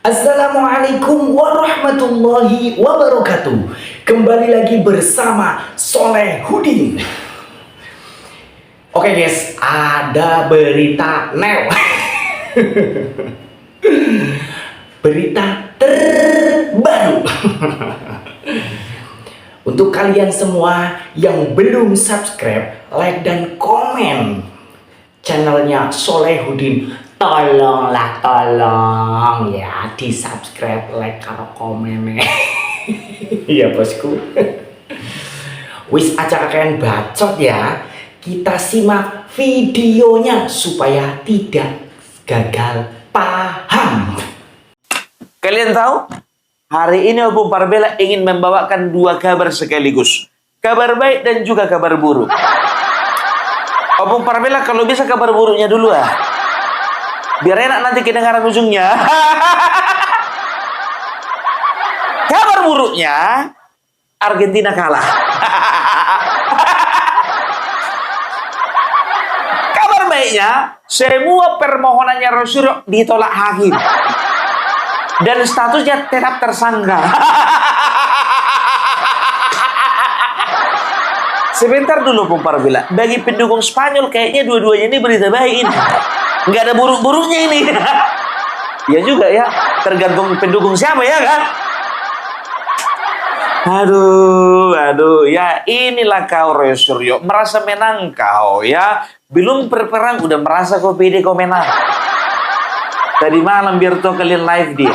Assalamualaikum warahmatullahi wabarakatuh. Kembali lagi bersama Soleh Hudin. Oke guys, ada berita berita terbaru. Untuk kalian semua yang belum subscribe, like dan komen channelnya Soleh Hudin, tolong ya di subscribe, like, karo komen. Iya bosku. Wis aja kalian bacot ya. Kita simak videonya supaya tidak gagal paham. Kalian tahu? Hari ini Opung Parbella ingin membawakan dua kabar sekaligus. Kabar baik dan juga kabar buruk. Opung Parbella kalau bisa kabar buruknya dulu ah. Biar enak nanti kedengaran ujungnya. Kabar buruknya, Argentina kalah. Kabar baiknya, semua permohonannya Rosario ditolak hakim. Dan statusnya tetap tersangka. Sebentar dulu Opung Parbella. Bagi pendukung Spanyol kayaknya dua-duanya ini berita baik ini. Nggak ada buruk-buruknya ini. Ya juga ya. Tergantung pendukung siapa ya kan. Aduh. Ya inilah kau Rosario. Merasa menang kau ya. Belum berperang udah merasa kau pede kau menang. Tadi malam biar tuh kalian live dia.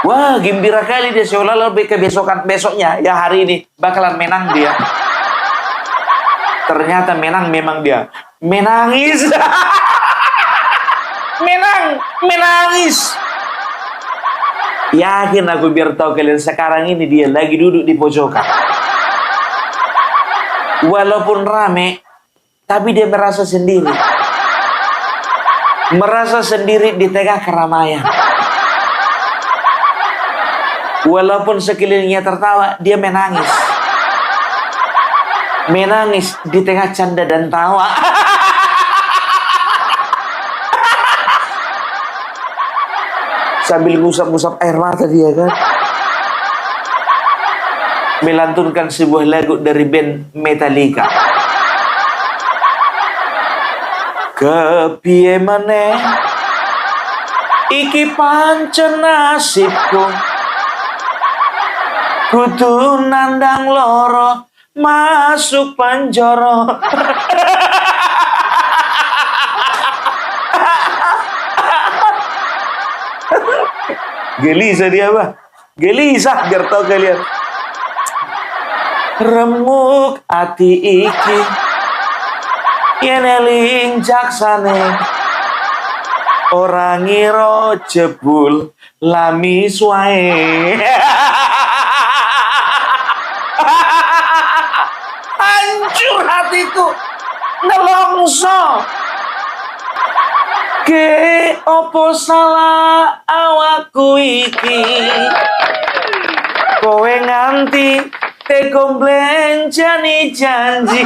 Wah, gembira kali dia seolah-olah besoknya ya hari ini bakalan menang dia. Ternyata menang memang dia. Menangis. Menangis. Yakin aku biar tahu kalian sekarang ini dia lagi duduk di pojokan. Walaupun rame, tapi dia merasa sendiri. Merasa sendiri di tengah keramaian. Walaupun sekelilingnya tertawa, dia menangis. Menangis di tengah canda dan tawa. Sambil ngusap-ngusap air mata dia kan. Melantunkan sebuah lagu dari band Metallica. Kepiye maneh iki pancen nasibku, kudu nandang loro masuk penjara. Gelisah dia bah. Gelisah biar tahu kalian. Remuk ati iki yen eling jaksane, ora ngira jebul lamis wae. Hancur hatiku, nelongso. Ke opo salah awakku iki, kowe nganti teko mblenjani janji.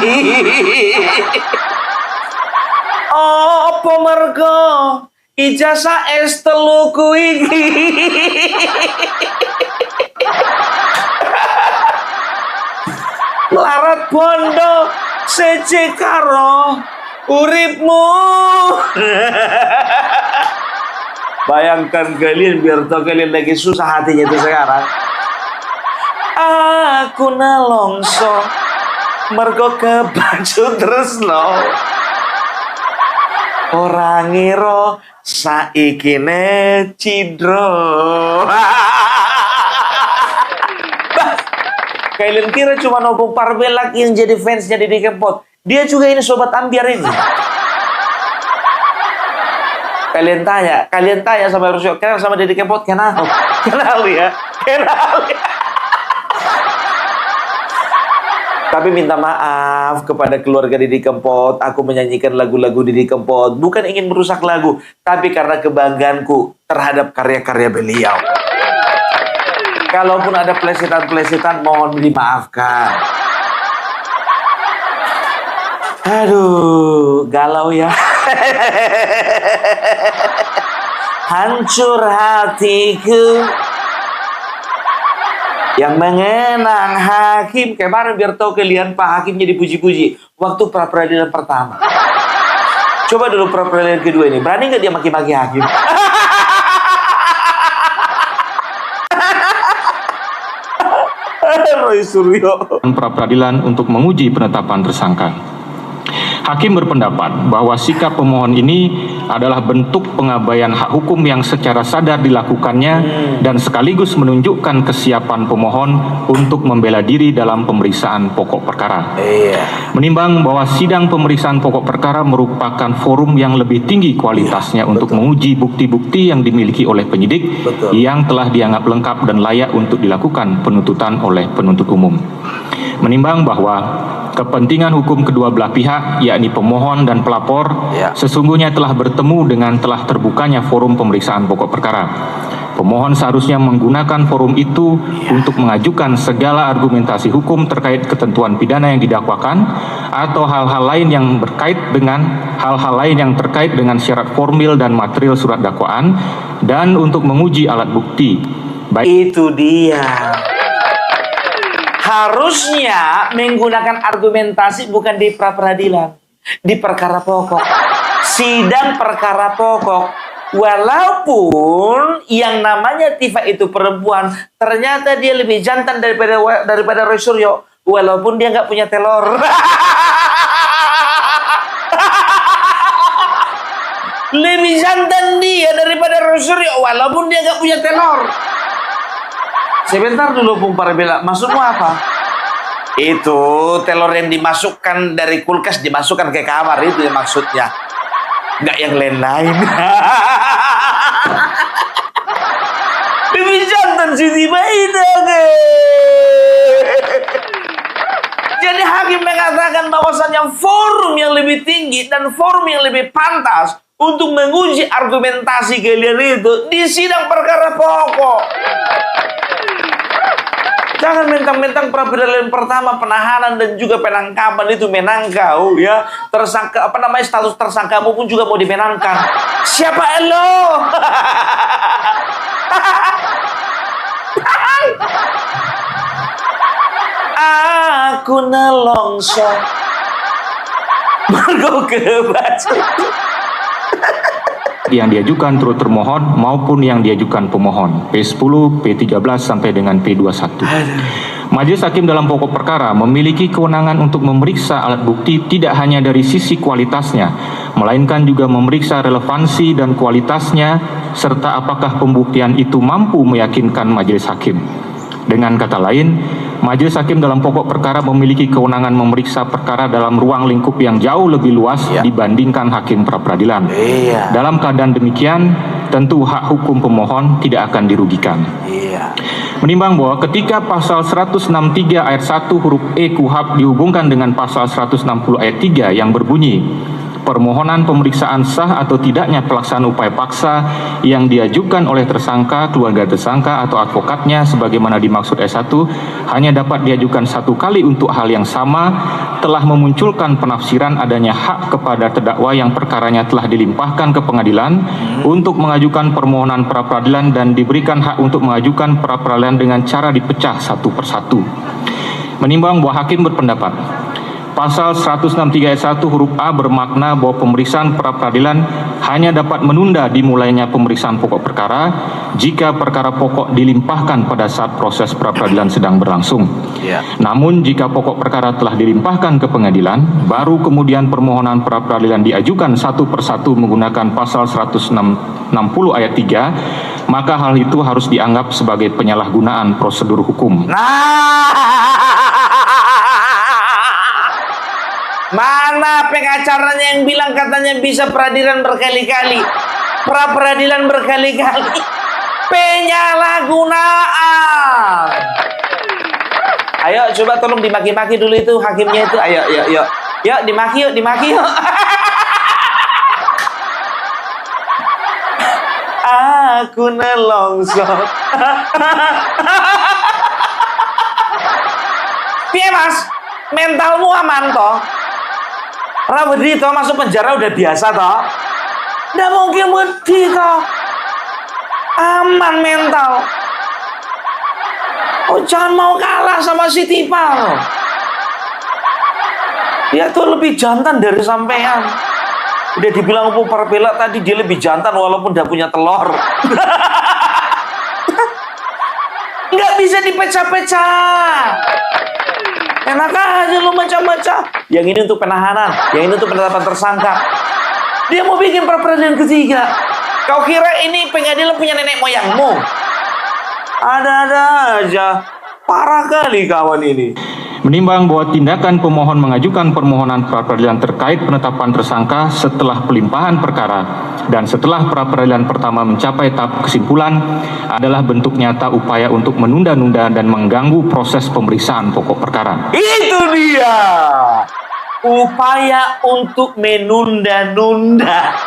Opo mergo ijazah S3 iki. Larat bondo seje karo uripmu. Bayangkan kalian biar tahu kalian lagi susah hatinya itu sekarang. Aku nelongso mergo kebacu tresno. Ora ngira saikine cidro. Kalian kira cuma Opung Parbella yang jadi fansnya Didi Kempot. Dia juga ini sobat ambiar ini. Kalian tanya sama Rosario, kenal sama Didi Kempot? Kenal ya. Tapi minta maaf kepada keluarga Didi Kempot. Aku menyanyikan lagu-lagu Didi Kempot bukan ingin merusak lagu, tapi karena kebanggaanku terhadap karya-karya beliau. Kalaupun ada plesetan-plesetan, mohon dimaafkan. Aduh, galau ya. hancur hatiku. Yang mengenang hakim. Kemarin biar tahu kalian, Pak Hakimnya dipuji-puji waktu pra-peradilan pertama. Coba dulu pra-peradilan kedua ini, berani nggak dia maki-maki hakim? Roy Suryo. Pra-peradilan untuk menguji penetapan tersangka. Hakim berpendapat bahwa sikap pemohon ini adalah bentuk pengabaian hak hukum yang secara sadar dilakukannya dan sekaligus menunjukkan kesiapan pemohon untuk membela diri dalam pemeriksaan pokok perkara. Menimbang bahwa sidang pemeriksaan pokok perkara merupakan forum yang lebih tinggi kualitasnya untuk menguji bukti-bukti yang dimiliki oleh penyidik yang telah dianggap lengkap dan layak untuk dilakukan penuntutan oleh penuntut umum. Menimbang bahwa kepentingan hukum kedua belah pihak, yakni pemohon dan pelapor, sesungguhnya telah bertemu dengan telah terbukanya forum pemeriksaan pokok perkara. Pemohon seharusnya menggunakan forum itu untuk mengajukan segala argumentasi hukum terkait ketentuan pidana yang didakwakan atau hal-hal lain yang terkait dengan syarat formil dan material surat dakwaan dan untuk menguji alat bukti. Itu dia. Harusnya menggunakan argumentasi bukan di pra-peradilan, di perkara pokok. Sidang perkara pokok. Walaupun yang namanya Tifa itu perempuan, ternyata dia lebih jantan daripada Roy Suryo. Walaupun dia nggak punya telur. Lebih jantan dia daripada Roy Suryo, walaupun dia nggak punya telur. Sebentar dulu Bung Parbela, maksudmu apa? Itu telur yang dimasukkan dari kulkas dimasukkan ke kamar, itu yang maksudnya. Nggak yang lain-lain. Lebih jantan Siti Maida. Jadi hakim mengatakan bahwasannya forum yang lebih tinggi dan forum yang lebih pantas untuk menguji argumentasi kalian itu di sidang perkara pokok. Jangan mentang-mentang pra-peradilan pertama penahanan dan juga penangkapan itu menangkau ya. Tersangka status tersangkamu pun juga mau dimenangkan. Siapa elo? Aku nelongso. Mergo kebaca. Yang diajukan turut termohon maupun yang diajukan pemohon P10, P13 sampai dengan P21. Majelis Hakim dalam pokok perkara memiliki kewenangan untuk memeriksa alat bukti tidak hanya dari sisi kualitasnya, melainkan juga memeriksa relevansi dan kualitasnya serta apakah pembuktian itu mampu meyakinkan majelis hakim. Dengan kata lain, majelis hakim dalam pokok perkara memiliki kewenangan memeriksa perkara dalam ruang lingkup yang jauh lebih luas dibandingkan hakim pra-peradilan. Dalam keadaan demikian, tentu hak hukum pemohon tidak akan dirugikan. Menimbang bahwa ketika pasal 163 ayat 1 huruf E KUHP dihubungkan dengan pasal 160 ayat 3 yang berbunyi, permohonan pemeriksaan sah atau tidaknya pelaksanaan upaya paksa yang diajukan oleh tersangka, keluarga tersangka atau advokatnya sebagaimana dimaksud S1 hanya dapat diajukan satu kali untuk hal yang sama, telah memunculkan penafsiran adanya hak kepada terdakwa yang perkaranya telah dilimpahkan ke pengadilan untuk mengajukan permohonan pra-peradilan dan diberikan hak untuk mengajukan pra-peradilan dengan cara dipecah satu persatu. Menimbang bahwa hakim berpendapat pasal 163 ayat 1 huruf A bermakna bahwa pemeriksaan pra-peradilan hanya dapat menunda dimulainya pemeriksaan pokok perkara jika perkara pokok dilimpahkan pada saat proses pra-peradilan sedang berlangsung. Namun jika pokok perkara telah dilimpahkan ke pengadilan, baru kemudian permohonan pra-peradilan diajukan satu persatu menggunakan pasal 160 ayat 3, maka hal itu harus dianggap sebagai penyalahgunaan prosedur hukum. Mana pengacaranya yang bilang katanya bisa peradilan berkali-kali, pra-peradilan berkali-kali? Penyalahgunaan. Ayo coba tolong dimaki-maki dulu itu hakimnya itu. Ayo, yuk. Yuk dimaki yuk. Aku nelongso. Piye Mas? Mentalmu aman toh? Ora wedi toh masuk penjara udah biasa toh? Nggak mungkin wedi toh. Aman mental. Oh, jangan mau kalah sama si Tipal. Dia tuh lebih jantan dari sampean. Udah dibilang Opung Parvela tadi dia lebih jantan walaupun udah punya telur. Nggak bisa dipecah-pecah. Enak aja lu macam-macam. Yang ini untuk penahanan, yang ini untuk penetapan tersangka. Dia mau bikin pra-peradilan ketiga. Kau kira ini pengadilan punya nenek moyangmu? Ada-ada aja. Parah kali kawan ini. Menimbang bahwa tindakan pemohon mengajukan permohonan pra-peradilan terkait penetapan tersangka setelah pelimpahan perkara dan setelah pra-peradilan pertama mencapai tahap kesimpulan adalah bentuk nyata upaya untuk menunda-nunda dan mengganggu proses pemeriksaan pokok perkara. Itu dia. Upaya untuk menunda-nunda.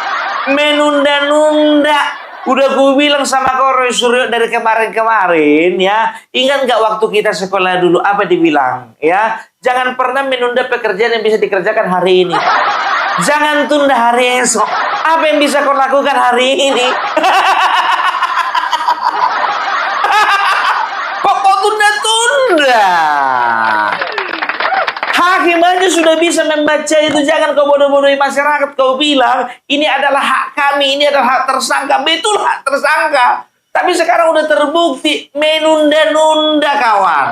Menunda-nunda. Udah gue bilang sama kau Roy Suryo dari kemarin-kemarin ya. Ingat gak waktu kita sekolah dulu apa dibilang ya? Jangan pernah menunda pekerjaan yang bisa dikerjakan hari ini. Jangan tunda hari esok. Apa yang bisa kau lakukan hari ini? Kok kau tunda-tunda? Hakim aja sudah bisa membaca itu. Jangan kau bodoh-bodohi masyarakat. Kau bilang ini adalah hak kami, ini adalah hak tersangka. Betul hak tersangka. Tapi sekarang udah terbukti menunda-nunda kawan.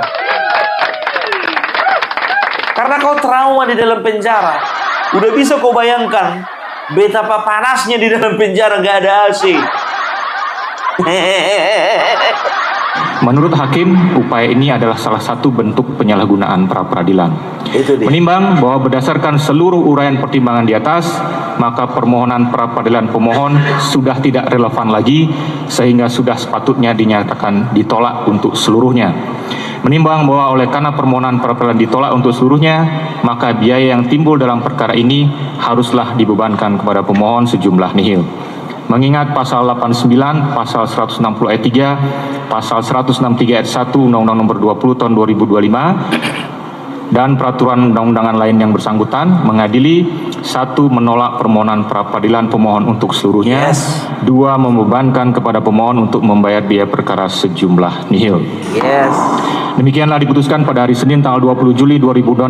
Karena kau trauma di dalam penjara. Udah bisa kau bayangkan betapa panasnya di dalam penjara gak ada AC. Menurut hakim, upaya ini adalah salah satu bentuk penyalahgunaan pra-peradilan. Itu dia. Menimbang bahwa berdasarkan seluruh uraian pertimbangan di atas, maka permohonan pra-peradilan pemohon sudah tidak relevan lagi, sehingga sudah sepatutnya dinyatakan ditolak untuk seluruhnya. Menimbang bahwa oleh karena permohonan pra-peradilan ditolak untuk seluruhnya, maka biaya yang timbul dalam perkara ini haruslah dibebankan kepada pemohon sejumlah nihil. Mengingat pasal 89, pasal 160 ayat 3, pasal 163 ayat 1 Undang-Undang Nomor 20 Tahun 2025 dan peraturan undang-undangan lain yang bersangkutan mengadili: 1. Menolak permohonan pra-peradilan pemohon untuk seluruhnya. 2. Membebankan kepada pemohon untuk membayar biaya perkara sejumlah nihil. Demikianlah diputuskan pada hari Senin tanggal 20 Juli 2026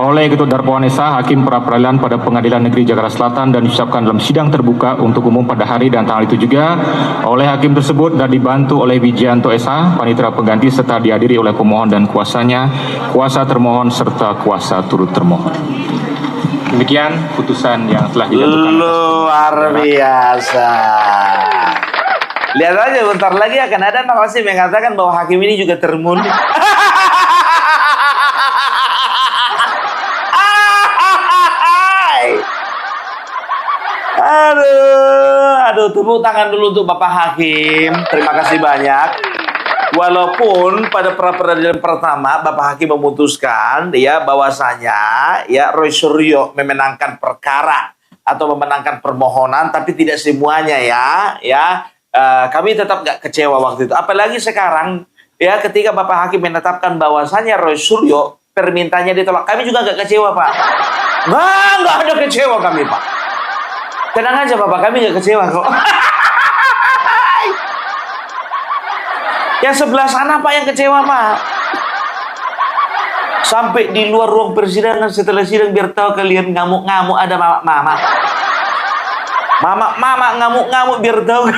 oleh Ketut Darmawan SH, Hakim Pra-Peradilan pada Pengadilan Negeri Jakarta Selatan, dan diucapkan dalam sidang terbuka untuk umum pada hari dan tanggal itu juga oleh hakim tersebut dan dibantu oleh Wijayanto SH, panitera pengganti, serta dihadiri oleh pemohon dan kuasanya, kuasa termohon serta kuasa turut termohon. Demikian putusan yang telah dijatuhkan. Luar biasa. Lihat aja, bentar lagi akan ada narasi mengatakan bahwa hakim ini juga termun. Aduh, tepuk tangan dulu untuk Bapak Hakim. Terima kasih banyak. Walaupun pada pra-peradilan pertama Bapak Hakim memutuskan ya bahwasanya ya Roy Suryo memenangkan perkara atau memenangkan permohonan, tapi tidak semuanya ya. Kami tetap gak kecewa waktu itu. Apalagi sekarang ya, ketika Bapak Hakim menetapkan bahwasannya Roy Suryo permintaannya ditolak, kami juga gak kecewa Pak. Nggak ada kecewa kami Pak. Tenang aja Bapak, kami gak kecewa kok. Yang sebelah sana Pak yang kecewa Pak. Sampai di luar ruang persidangan setelah sidang, biar tahu kalian ngamuk-ngamuk ada mama. Mama ngamuk-ngamuk biar tahu.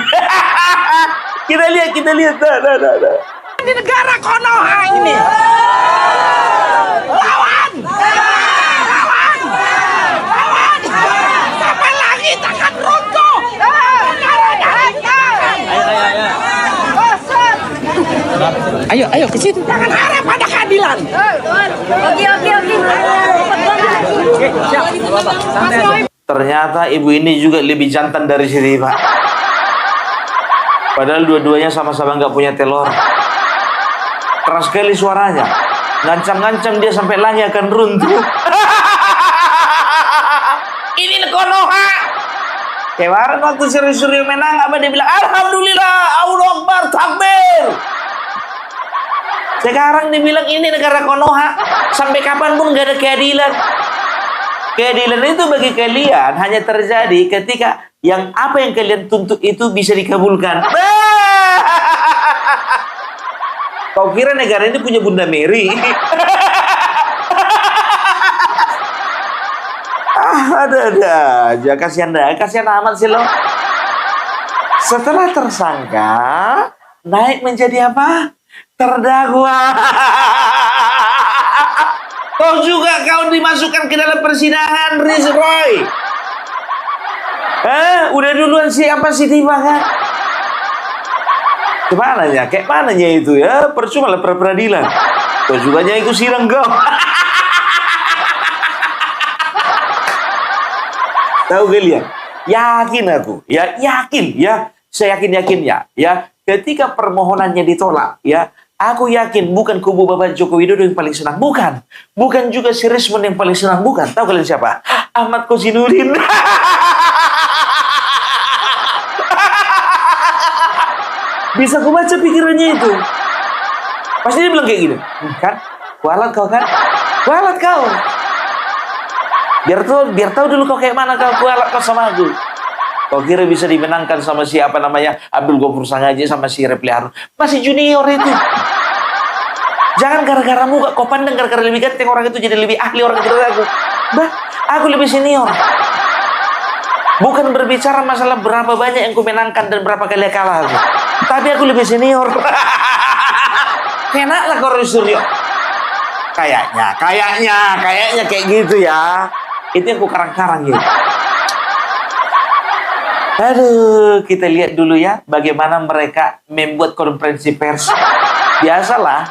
Kita lihat. Di negara Konoha ini. Lawan. Sampai langit akan runtuh. Ayo ke situ. Jangan harap ada keadilan. Oke. Ternyata ibu ini juga lebih jantan dari sini Pak. Padahal dua-duanya sama-sama nggak punya telur. Keras sekali suaranya. Ngancam-ngancam dia sampai langit akan runtuh. Ini Konoha. Kemarin waktu Roy Suryo menang, apa dia bilang? Alhamdulillah, Allahu Akbar, takbir. Sekarang dibilang ini negara Konoha. Sampai kapanpun nggak ada keadilan. Keadilan itu bagi kalian hanya terjadi ketika apa yang kalian tuntut itu bisa dikabulkan. Kau kira negara ini punya Bunda Mary? Ada aja. Kasihan amat sih lo. Setelah tersangka, naik menjadi apa? Terdakwa. Kau juga dimasukkan ke dalam persidangan, Riz Roy. Udah duluan siapa sih tiba kan? Kemananya? Kayak mananya itu ya? Percuma lah peradilan. Kau juga ikut sidang kau. Tahu kalian? Yakin aku, yakin saya yakin ya. Ketika permohonannya ditolak, aku yakin bukan kubu Bapak Joko Widodo yang paling senang, bukan juga si Rismon yang paling senang, bukan. Tahu kalian siapa? Ahmad Kosinudin. Bisa ku baca pikirannya itu. Pasti dia bilang kayak gini, kan? Kualat kau kan? Kualat kau. Biar tahu dulu kau kayak mana kau kualat kau sama aku. Kau kira bisa dimenangkan sama siapa namanya Abdul Ghafur Sangaji sama si Repli Harun? Masih junior itu. Jangan gara-gara muka kau pandang gara-gara lebih ganteng orang itu jadi lebih ahli orang itu dari aku. Aku lebih senior. Bukan berbicara masalah berapa banyak yang ku menangkan dan berapa kali kalah aku. Tapi aku lebih senior. Kenaklah kau Suryo. Kayaknya kayak gitu ya. Itu yang ku karang-karang gitu. Aduh, kita lihat dulu ya bagaimana mereka membuat konferensi pers. Biasalah,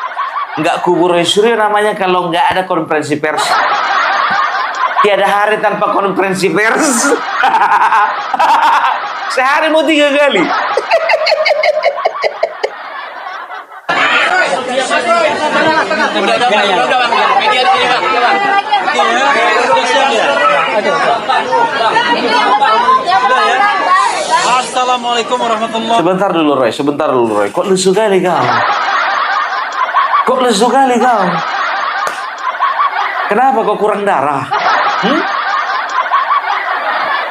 nggak kubur Suryo namanya kalau nggak ada konferensi pers. Tiada hari tanpa konferensi pers. Sehari mau 3 kali. Assalamualaikum warahmatullahi. Sebentar dulu Roy. Kok lesu kali kau? Kenapa kok kurang darah?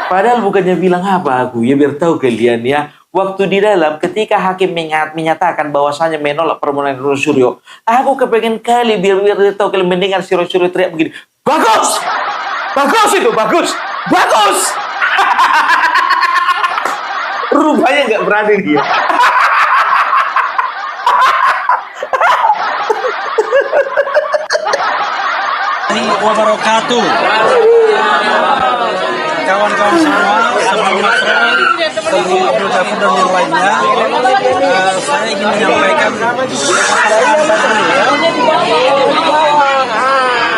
Padahal bukannya bilang apa aku, ya biar tahu kalian ya. Waktu di dalam ketika hakim menyatakan bahwasanya menolak permohonan Roy Suryo, aku kepengen kali biar dia tahu kalian mendengar si Roy Suryo teriak begini. Bagus! Bagus! Rupanya nggak berani dia. Wabarakatuh. Kawan-kawan semua, sebelum Abdul Ghafur dan yang lainnya, saya ingin menyampaikan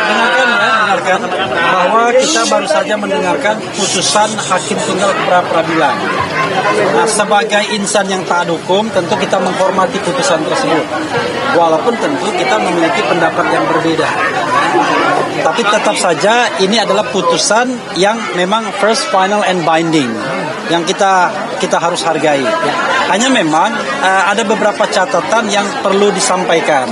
dengarkan bahwa kita baru saja mendengarkan putusan Hakim Tunggal pra peradilan. Nah, sebagai insan yang taat hukum, tentu kita menghormati putusan tersebut. Walaupun tentu kita memiliki pendapat yang berbeda. Tapi tetap saja ini adalah putusan yang memang first, final, and binding yang kita harus hargai. Hanya memang ada beberapa catatan yang perlu disampaikan.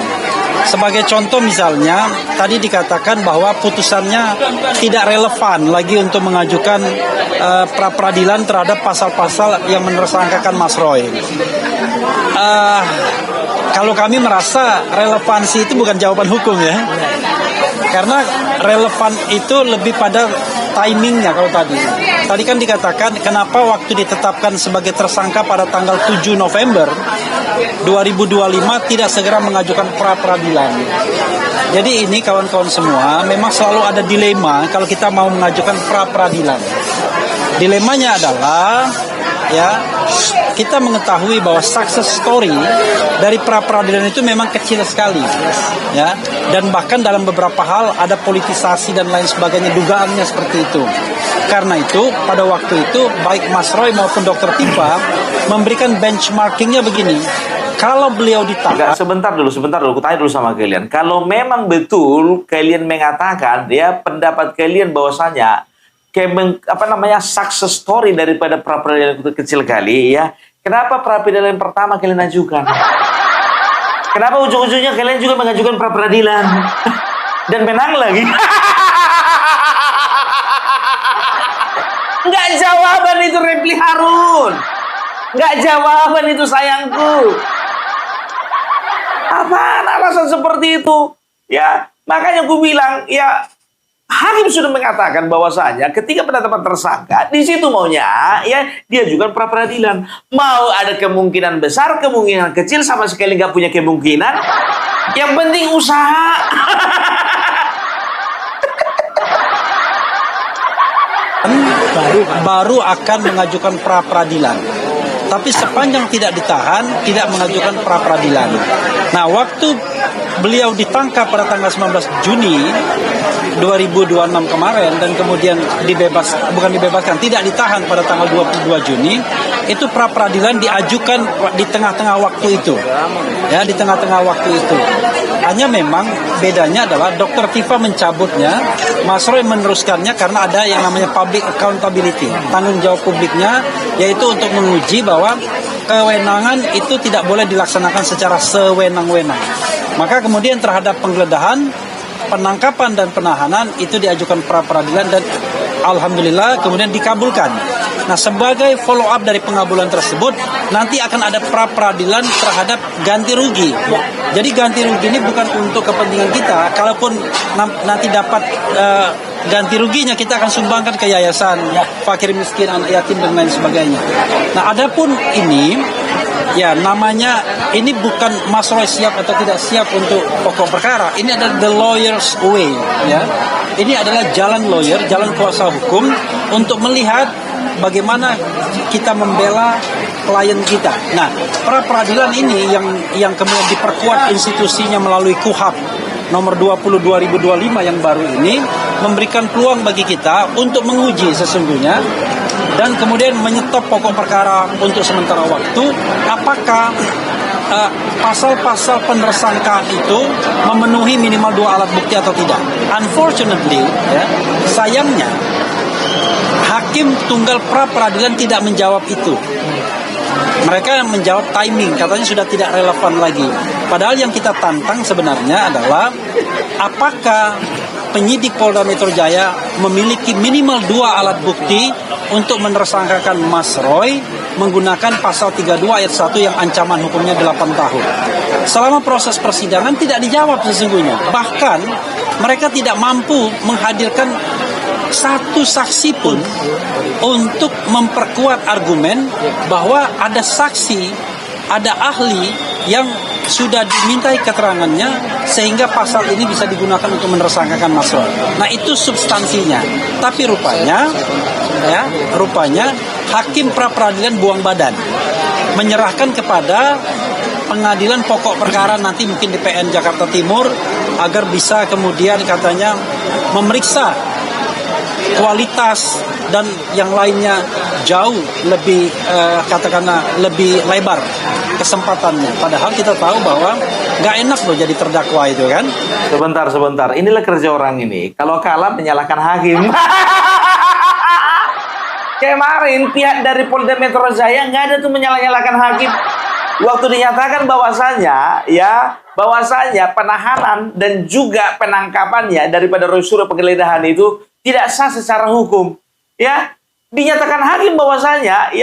Sebagai contoh misalnya, tadi dikatakan bahwa putusannya tidak relevan lagi untuk mengajukan pra-peradilan terhadap pasal-pasal yang menersangkakan Mas Roy. Kalau kami merasa relevansi itu bukan jawaban hukum ya. Karena relevan itu lebih pada timingnya kalau tadi. Tadi kan dikatakan kenapa waktu ditetapkan sebagai tersangka pada tanggal 7 November 2025 tidak segera mengajukan pra-peradilan. Jadi ini kawan-kawan semua memang selalu ada dilema kalau kita mau mengajukan pra-peradilan. Dilemanya adalah kita mengetahui bahwa success story dari pra-peradilan itu memang kecil sekali, ya, dan bahkan dalam beberapa hal ada politisasi dan lain sebagainya, dugaannya seperti itu. Karena itu pada waktu itu baik Mas Roy maupun Dr. Tifa memberikan benchmarkingnya begini. Kalau beliau ditangkap, sebentar dulu, aku tanya dulu sama kalian. Kalau memang betul kalian mengatakan pendapat kalian bahwasanya success story daripada pra-peradilan itu kecil kali ya. Kenapa pra-peradilan pertama kalian ajukan? Kenapa ujung-ujungnya kalian juga mengajukan pra-peradilan dan menang lagi? Nggak jawaban itu Repli Harun. Nggak jawaban itu sayangku. Apaan alasan seperti itu? Ya, makanya gue bilang, ya hakim sudah mengatakan bahwasanya ketika penetapan tersangka, di situ maunya ya dia juga pra peradilan. Mau ada kemungkinan besar, kemungkinan kecil, sama sekali nggak punya kemungkinan. Yang penting usaha. baru akan mengajukan pra peradilan. Tapi sepanjang tidak ditahan, tidak mengajukan pra peradilan. Nah, waktu beliau ditangkap pada tanggal 19 Juni 2026 kemarin dan kemudian tidak ditahan pada tanggal 22 Juni, itu pra peradilan diajukan di tengah-tengah waktu itu. Ya, di tengah-tengah waktu itu. Hanya memang bedanya adalah Dr. Tifa mencabutnya, Mas Roy meneruskannya karena ada yang namanya public accountability, tanggung jawab publiknya, yaitu untuk menguji bahwa kewenangan itu tidak boleh dilaksanakan secara sewenang-wenang. Maka kemudian terhadap penggeledahan, penangkapan dan penahanan itu diajukan pra peradilan dan alhamdulillah kemudian dikabulkan. Nah, sebagai follow up dari pengabulan tersebut, nanti akan ada pra peradilan terhadap ganti rugi. Jadi ganti rugi ini bukan untuk kepentingan kita. Kalaupun nanti dapat ganti ruginya, kita akan sumbangkan ke yayasan fakir miskin, anak yatim dan lain sebagainya. Nah, adapun ini, ya namanya ini bukan Mas Roy siap atau tidak siap untuk pokok perkara. Ini adalah the lawyer's way, ya. Ini adalah jalan lawyer, jalan kuasa hukum untuk melihat bagaimana kita membela klien kita. Nah, pra peradilan ini yang kemudian diperkuat institusinya melalui KUHAP nomor 20 2025 yang baru ini memberikan peluang bagi kita untuk menguji sesungguhnya dan kemudian menyetop pokok perkara untuk sementara waktu apakah pasal-pasal penersangkaan itu memenuhi minimal 2 alat bukti atau tidak. Unfortunately, ya, sayangnya hakim tunggal pra peradilan tidak menjawab itu. Mereka yang menjawab timing, katanya sudah tidak relevan lagi. Padahal yang kita tantang sebenarnya adalah apakah penyidik Polda Metro Jaya memiliki minimal 2 alat bukti untuk menersangkakan Mas Roy menggunakan pasal 32 ayat 1 yang ancaman hukumnya 8 tahun. Selama proses persidangan tidak dijawab sesungguhnya. Bahkan mereka tidak mampu menghadirkan satu saksi pun untuk memperkuat argumen bahwa ada saksi, ada ahli yang sudah dimintai keterangannya sehingga pasal ini bisa digunakan untuk menersangkakan Mas Roy. Nah, itu substansinya. Tapi rupanya hakim pra peradilan buang badan, menyerahkan kepada pengadilan pokok perkara nanti mungkin di PN Jakarta Timur agar bisa kemudian katanya memeriksa kualitas dan yang lainnya jauh lebih katakanlah lebih lebar kesempatannya. Padahal kita tahu bahwa nggak enak loh jadi terdakwa itu kan. Sebentar. Inilah kerja orang ini. Kalau kalah menyalahkan hakim. Kemarin pihak dari Polda Metro Jaya nggak ada tuh menyalahkan hakim. Waktu dinyatakan bahwasanya penahanan dan juga penangkapannya daripada Roy Suryo penggeledahan itu tidak sah secara hukum. Ya, dinyatakan hakim bahwasanya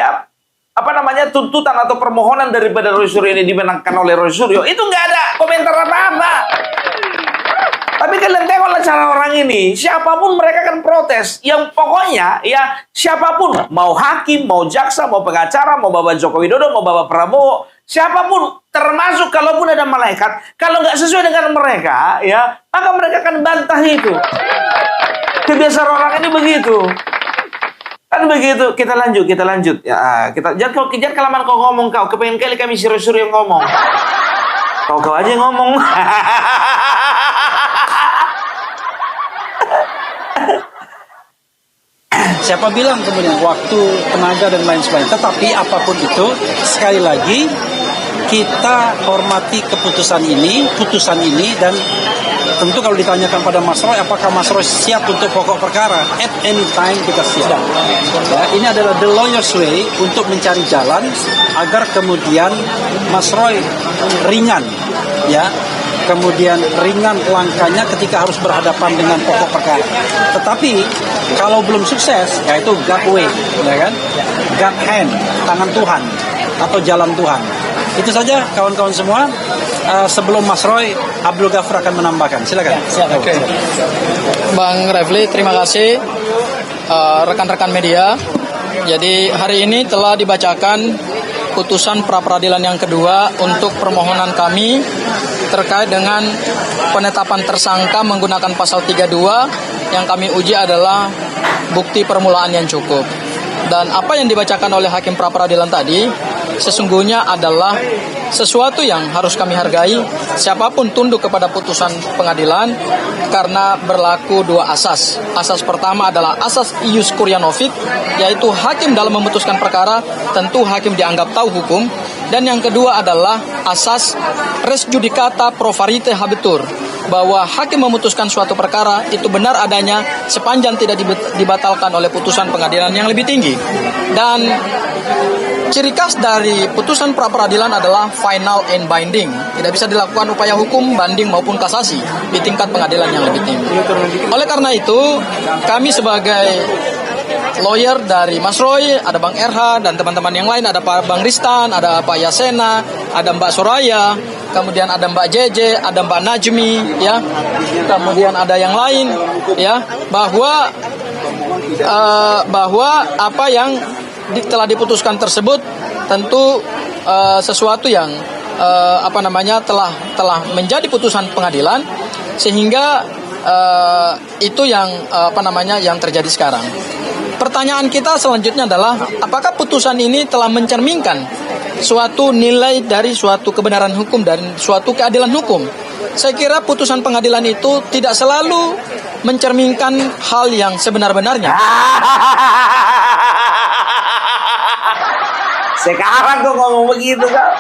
tuntutan atau permohonan daripada Roy Suryo ini dimenangkan oleh Roy Suryo itu nggak ada komentar apa-apa. Tapi kalian tengoklah cara orang ini, siapapun mereka kan protes. Yang pokoknya ya siapapun, mau hakim, mau jaksa, mau pengacara, mau Bapak Joko Widodo, mau Bapak Prabowo, siapapun, termasuk kalaupun ada malaikat, kalau nggak sesuai dengan mereka, ya maka mereka akan bantah itu. Kebiasaan orang ini begitu. Kan begitu. Kita lanjut. Ya, jangan kelamaan kau ngomong kau. Kepengen kali kami suruh-suruh yang ngomong. Kau aja yang ngomong. Siapa bilang kemudian waktu, tenaga dan lain sebagainya. Tetapi apapun itu, sekali lagi kita hormati putusan ini dan tentu kalau ditanyakan pada Mas Roy, apakah Mas Roy siap untuk pokok perkara? At any time kita siap. Ya, ini adalah the lawyer's way untuk mencari jalan agar kemudian Mas Roy ringan, ya. Kemudian ringan langkahnya ketika harus berhadapan dengan pokok perkara. Tetapi kalau belum sukses, yaitu God way, ya kan? God hand, tangan Tuhan atau jalan Tuhan. Itu saja kawan-kawan semua. Sebelum Mas Roy, Abdul Ghafur akan menambahkan. Silakan. Oke. Bang Refli, terima kasih. Rekan-rekan media. Jadi hari ini telah dibacakan putusan pra-peradilan yang kedua untuk permohonan kami terkait dengan penetapan tersangka menggunakan pasal 32 yang kami uji adalah bukti permulaan yang cukup. Dan apa yang dibacakan oleh hakim pra-peradilan tadi sesungguhnya adalah sesuatu yang harus kami hargai. Siapapun tunduk kepada putusan pengadilan karena berlaku dua asas. Asas pertama adalah asas ius curiae, yaitu hakim dalam memutuskan perkara tentu hakim dianggap tahu hukum. Dan yang kedua adalah asas res judicata pro varietate habetur, bahwa hakim memutuskan suatu perkara itu benar adanya sepanjang tidak dibatalkan oleh putusan pengadilan yang lebih tinggi. Dan ciri khas dari putusan pra-peradilan adalah final and binding. Tidak bisa dilakukan upaya hukum, banding maupun kasasi di tingkat pengadilan yang lebih tinggi. Oleh karena itu, kami sebagai lawyer dari Mas Roy, ada Bang RH dan teman-teman yang lain, ada Pak Bang Ristan, ada Pak Yasena, ada Mbak Soraya, kemudian ada Mbak Jeje, ada Mbak Najmi, ya, kemudian ada yang lain, ya, bahwa apa yang telah diputuskan tersebut tentu sesuatu yang telah menjadi putusan pengadilan, sehingga itu yang yang terjadi sekarang. Pertanyaan kita selanjutnya adalah apakah putusan ini telah mencerminkan suatu nilai dari suatu kebenaran hukum dan suatu keadilan hukum? Saya kira putusan pengadilan itu tidak selalu mencerminkan hal yang sebenar-benarnya. Sekarang kok ngomong begitu kau?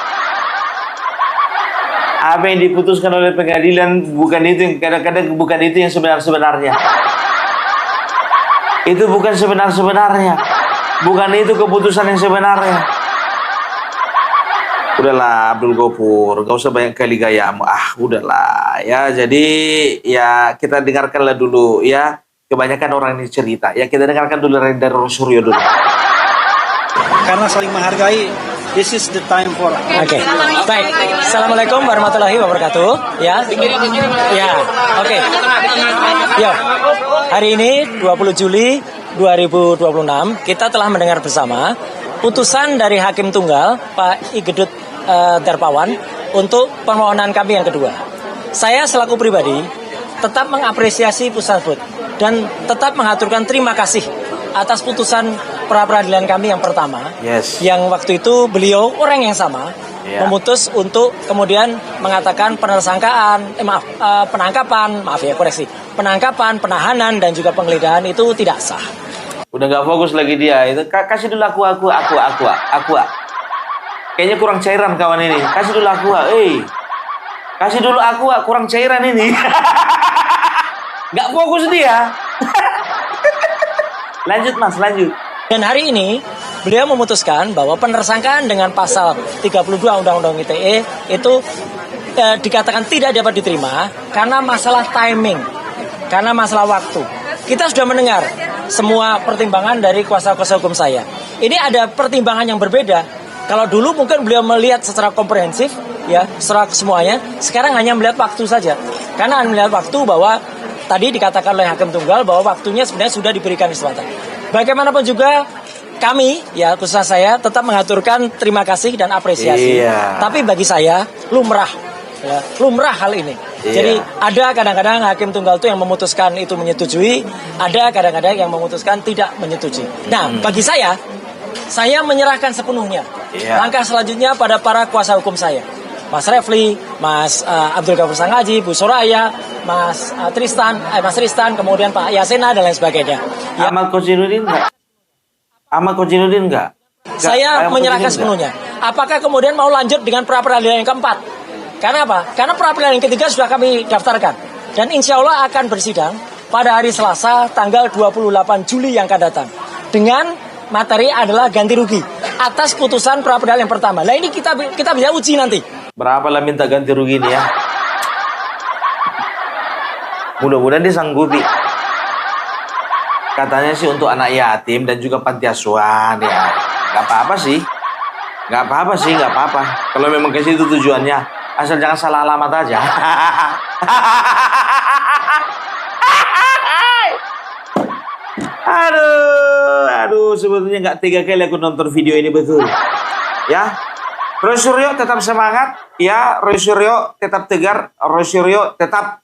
Apa yang diputuskan oleh pengadilan bukan itu yang kadang-kadang bukan itu yang sebenar-sebenarnya. Itu bukan sebenar-sebenarnya. Bukan itu keputusan yang sebenarnya. Udahlah Abdul Ghafur, gak usah banyak kali gayamu. Udahlah ya. Jadi ya kita dengarkanlah dulu ya. Kebanyakan orang ini cerita. Ya kita dengarkan dulu dari Suryo dulu. Karena saling menghargai, this is the time for. Oke. Baik. Assalamualaikum warahmatullahi wabarakatuh. Ya. Ya. Oke. Ya. Hari ini 20 Juli 2026 kita telah mendengar bersama putusan dari Hakim Tunggal Pak Igedut Darpawan untuk permohonan kami yang kedua. Saya selaku pribadi tetap mengapresiasi putusan tersebut dan tetap mengaturkan terima kasih atas putusan pra-peradilan kami yang pertama. Yes. Yang waktu itu beliau orang yang sama memutus untuk kemudian mengatakan penangkapan, penahanan dan juga penggeledahan itu tidak sah. Udah nggak fokus lagi dia. Itu kasih dulu aku. Kayaknya kurang cairan kawan ini. Kasih dulu aku. Kasih dulu aku, kurang cairan ini. Nggak fokus dia. Lanjut Mas, lanjut. Dan hari ini beliau memutuskan bahwa penersangkaan dengan pasal 32 Undang-Undang ITE itu dikatakan tidak dapat diterima karena masalah timing, karena masalah waktu. Kita sudah mendengar semua pertimbangan dari kuasa-kuasa hukum saya. Ini ada pertimbangan yang berbeda. Kalau dulu mungkin beliau melihat secara komprehensif, ya, secara semuanya. Sekarang hanya melihat waktu saja. Karena melihat waktu bahwa tadi dikatakan oleh Hakim Tunggal bahwa waktunya sebenarnya sudah diberikan kesempatan. Bagaimanapun juga kami, ya khususnya saya, tetap mengaturkan terima kasih dan apresiasi. Iya. Tapi bagi saya lumrah hal ini. Iya. Jadi ada kadang-kadang Hakim Tunggal itu yang memutuskan itu menyetujui, ada kadang-kadang yang memutuskan tidak menyetujui. Nah, bagi saya menyerahkan sepenuhnya. Iya. Langkah selanjutnya pada para kuasa hukum saya. Mas Refli, Mas Abdul Ghafur Sangaji, Bu Soraya, Mas Ristan, kemudian Pak Yasena dan lain sebagainya. Ya. Ahmad Kozinudin enggak? Saya menyerahkan sepenuhnya. Apakah kemudian mau lanjut dengan pra-peradilan yang keempat? Karena apa? Karena pra-peradilan yang ketiga sudah kami daftarkan. Dan insya Allah akan bersidang pada hari Selasa tanggal 28 Juli yang akan datang. Dengan materi adalah ganti rugi atas putusan pra-peradilan yang pertama. Nah ini kita bisa uji nanti. Berapa lah minta ganti rugi ini ya? Mudah-mudahan dia sanggupi. Katanya sih untuk anak yatim dan juga panti asuhan ya. Gak apa-apa sih. Nggak apa-apa sih, nggak apa-apa. Kalau memang ke situ tujuannya, asal jangan salah alamat aja. Aduh, sebetulnya nggak tega kali aku nonton video ini betul. Ya, Roy Suryo tetap semangat, ya. Roy Suryo tetap tegar, Roy Suryo tetap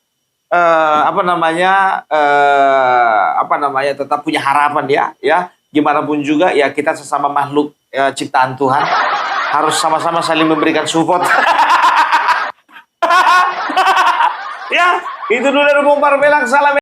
tetap punya harapan ya. Gimana pun juga ya, kita sesama makhluk ciptaan Tuhan harus sama-sama saling memberikan support. Ya, itu dulu dari Bung Parbelang. Salam.